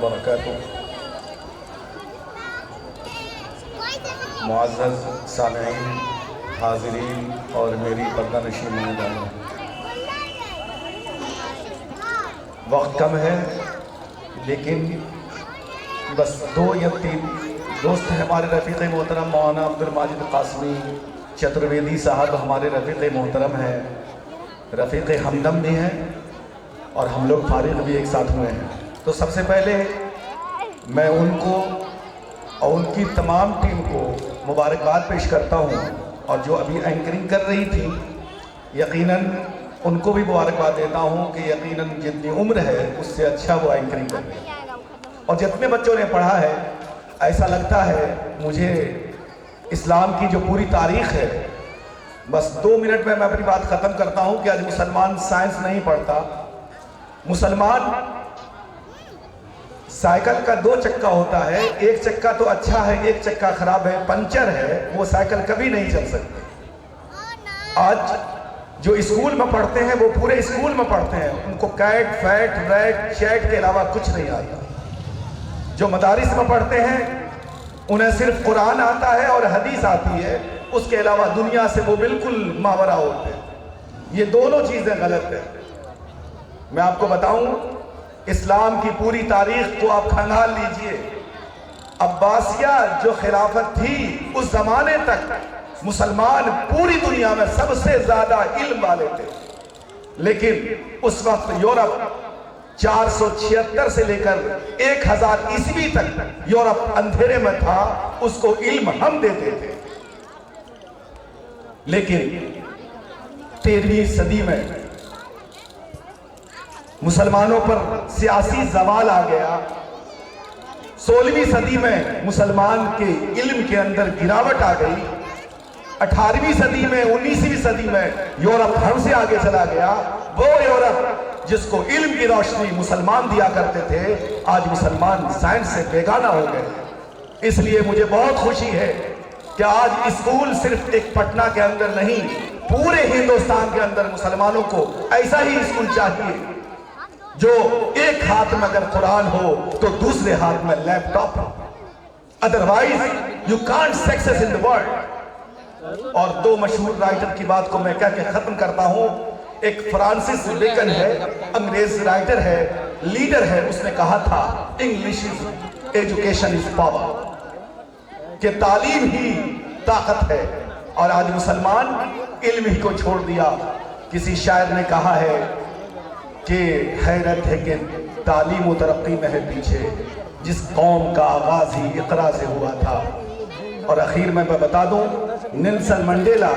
वबरकातुह। मुअज़्ज़ज़ सामिईन, हाज़िरीन और मेरी पर्दानशीन मेहमानों, वक्त कम है लेकिन बस 2 या 3 दोस्त हैं हमारे रफ़ीक़ मोहतरम मौलाना अब्दुल माजिद क़ासमी चतुर्वेदी साहब हमारे रफ़ीक़ मोहतरम हैं, रफ़ीक़ हमदम भी हैं और हम लोग फारिग भी एक साथ हुए हैं। तो सबसे पहले मैं उनको और उनकी तमाम टीम को मुबारकबाद पेश करता हूँ, और जो अभी एंकरिंग कर रही थी यकीनन उनको भी मुबारकबाद देता हूँ कि यकीनन जितनी उम्र है उससे अच्छा वो एंकरिंग कर रही है। और जितने बच्चों ने पढ़ा है ऐसा लगता है मुझे इस्लाम की जो पूरी तारीख़ है, बस 2 मिनट में मैं अपनी बात ख़त्म करता हूँ कि आज मुसलमान साइंस नहीं पढ़ता। मुसलमान साइकिल का 2 चक्का होता है, एक चक्का तो अच्छा है, एक चक्का खराब है, पंचर है, वो साइकिल कभी नहीं चल सकती। आज जो स्कूल में पढ़ते हैं वो पूरे स्कूल में पढ़ते हैं, उनको कैट फैट वैट चैट के अलावा कुछ नहीं आता। जो मदारिस में पढ़ते हैं उन्हें सिर्फ कुरान आता है और हदीस आती है, उसके अलावा दुनिया से वो बिल्कुल मावरा होते हैं। ये दोनों चीज़ें गलत है। मैं आपको बताऊं, इस्लाम की पूरी तारीख को आप खंगाल लीजिए। अब्बासिया जो खिलाफत थी उस जमाने तक मुसलमान पूरी दुनिया में सबसे ज्यादा इल्म वाले थे, लेकिन उस वक्त यूरोप 476 से लेकर 1000 ईस्वी तक यूरोप अंधेरे में था, उसको इल्म हम देते थे। लेकिन 13वीं सदी में मुसलमानों पर सियासी ज़वाल आ गया। 16वीं सदी में मुसलमान के इल्म के अंदर गिरावट आ गई। 18वीं सदी में 19वीं सदी में यूरोप हमसे आगे चला गया। वो यूरोप जिसको इल्म की रोशनी मुसलमान दिया करते थे, आज मुसलमान साइंस से बेगाना हो गए। इसलिए मुझे बहुत खुशी है कि आज स्कूल सिर्फ एक पटना के अंदर नहीं, पूरे हिंदुस्तान के अंदर मुसलमानों को ऐसा ही स्कूल चाहिए जो एक हाथ में अगर कुरान हो तो दूसरे हाथ में लैपटॉप हो, otherwise you can't success in the world. और 2 मशहूर राइटर की बात को मैं कह के खत्म करता हूं। एक फ्रांसिस बेकन है, अंग्रेज राइटर है, लीडर है, उसने कहा था English is education is power, कि तालीम ही ताकत है। और आज मुसलमान इल्म ही को छोड़ दिया। किसी शायर ने कहा है कि हैरत है कि तालीम व तरक्की में है पीछे, जिस कौम का आगाज ही इकरा से हुआ था। और आखिर में मैं बता दूं, नेल्सन मंडेला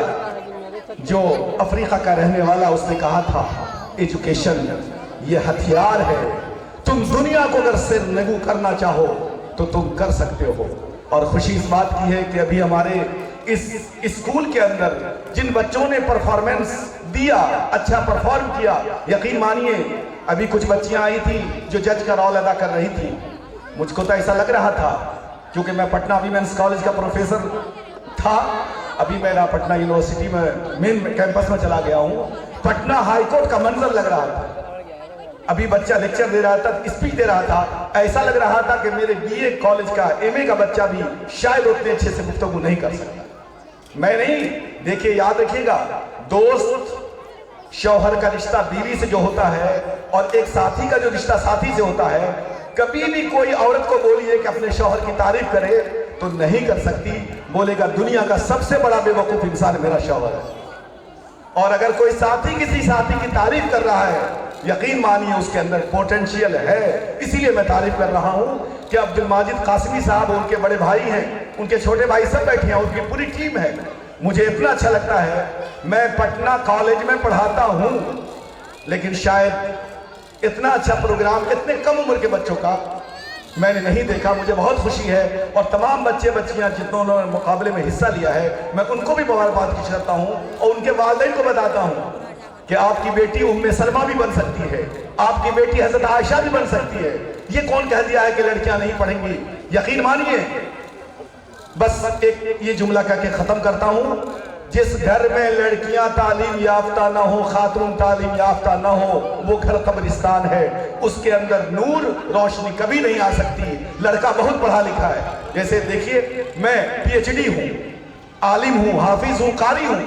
जो अफ्रीका का रहने वाला, उसने कहा था एजुकेशन ये हथियार है, तुम दुनिया को अगर सिर नगू करना चाहो तो तुम कर सकते हो। और खुशी इस बात की है कि अभी हमारे इस स्कूल के अंदर जिन बच्चों ने परफॉर्मेंस दिया, अच्छा परफॉर्म किया, यकीन मानिए अभी कुछ बच्चियां आई थी जो जज का रोल अदा कर रही थी। मुझको तो ऐसा लग रहा था, क्योंकि मैं पटना वीमेंस कॉलेज का प्रोफेसर था, अभी मेरा पटना यूनिवर्सिटी में मेन कैंपस में चला गया हूँ, पटना हाईकोर्ट का मंजर लग रहा था। अभी बच्चा लेक्चर दे रहा था, स्पीच दे रहा था, ऐसा लग रहा था कि मेरे बीए कॉलेज का एमए का बच्चा भी शायद उतने अच्छे से गुफ्तगू नहीं कर सकता। मैं नहीं, देखिए याद रखिएगा, दोस्त शौहर का रिश्ता बीवी से जो होता है और एक साथी का जो रिश्ता साथी से होता है, कभी भी कोई औरत को बोलिए कि अपने शौहर की तारीफ करे तो नहीं कर सकती, बोलेगा दुनिया का सबसे बड़ा बेवकूफ इंसान मेरा शौहर है। और अगर कोई साथी किसी साथी की तारीफ कर रहा है, यकीन मानिए उसके अंदर पोटेंशियल है। इसीलिए मैं तारीफ कर रहा हूं कि अब्दुल माजिद कासमी साहब, उनके बड़े भाई हैं, उनके छोटे भाई सब बैठे हैं, उनकी पूरी टीम है। मुझे इतना अच्छा लगता है, मैं पटना कॉलेज में पढ़ाता हूं, लेकिन शायद इतना अच्छा प्रोग्राम इतने कम उम्र के बच्चों का मैंने नहीं देखा। मुझे बहुत खुशी है, और तमाम बच्चे बच्चियां जितनों ने मुकाबले में हिस्सा लिया है, मैं उनको भी मुबारकबाद करता हूं और उनके वालिदैन को बताता हूं कि आपकी बेटी उम्मे सलमा भी बन सकती है, आपकी बेटी हजरत आयशा भी बन सकती है। ये कौन कह दिया है कि लड़कियां नहीं पढ़ेंगी? यकीन मानिए, बस एक ये जुमला कह के खत्म करता हूं, جس گھر میں لڑکیاں تعلیم یافتہ نہ ہو، خاتون تعلیم یافتہ نہ ہو، وہ گھر قبرستان ہے، اس کے اندر نور روشنی کبھی نہیں آ سکتی۔ لڑکا بہت پڑھا لکھا ہے، جیسے دیکھیے میں پی ایچ ڈی ہوں، عالم ہوں، حافظ ہوں، قاری ہوں،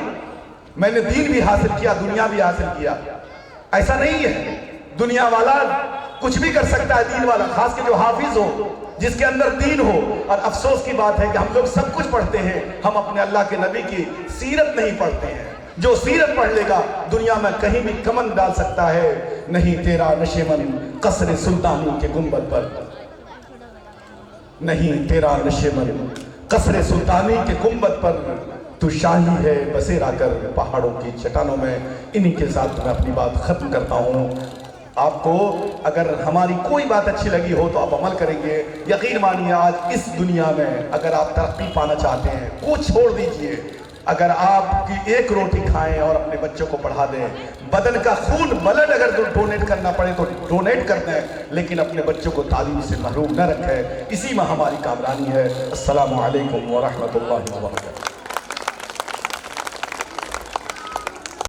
میں نے دین بھی حاصل کیا، دنیا بھی حاصل کیا، ایسا نہیں ہے دنیا والا کچھ بھی کر سکتا ہے، دین والا خاص کے جو حافظ ہو، جس کے اندر دین ہو۔ اور افسوس کی بات ہے کہ ہم لوگ سب کچھ پڑھتے ہیں، ہم اپنے اللہ کے نبی کی سیرت نہیں پڑھتے ہیں۔ جو سیرت پڑھ لے گا دنیا میں کہیں بھی کمن ڈال سکتا ہے۔ نہیں تیرا نشیمن قصر سلطانی کے گنبد پر، نہیں تیرا نشیمن قصر سلطانی کے گنبد پر، تو شاہی ہے بسیرا کر پہاڑوں کی چٹانوں میں۔ انہی کے ساتھ میں اپنی بات ختم کرتا ہوں۔ آپ کو اگر ہماری کوئی بات اچھی لگی ہو تو آپ عمل کریں گے۔ یقین مانیے آج اس دنیا میں اگر آپ ترقی پانا چاہتے ہیں، کچھ چھوڑ دیجئے، اگر آپ کی ایک روٹی کھائیں اور اپنے بچوں کو پڑھا دیں، بدن کا خون بلڈ اگر ڈونیٹ کرنا پڑے تو ڈونیٹ کر دیں، لیکن اپنے بچوں کو تعلیم سے محروم نہ رکھیں۔ اسی میں ہماری کامرانی ہے۔ السلام علیکم ورحمۃ اللہ وبرکاتہ۔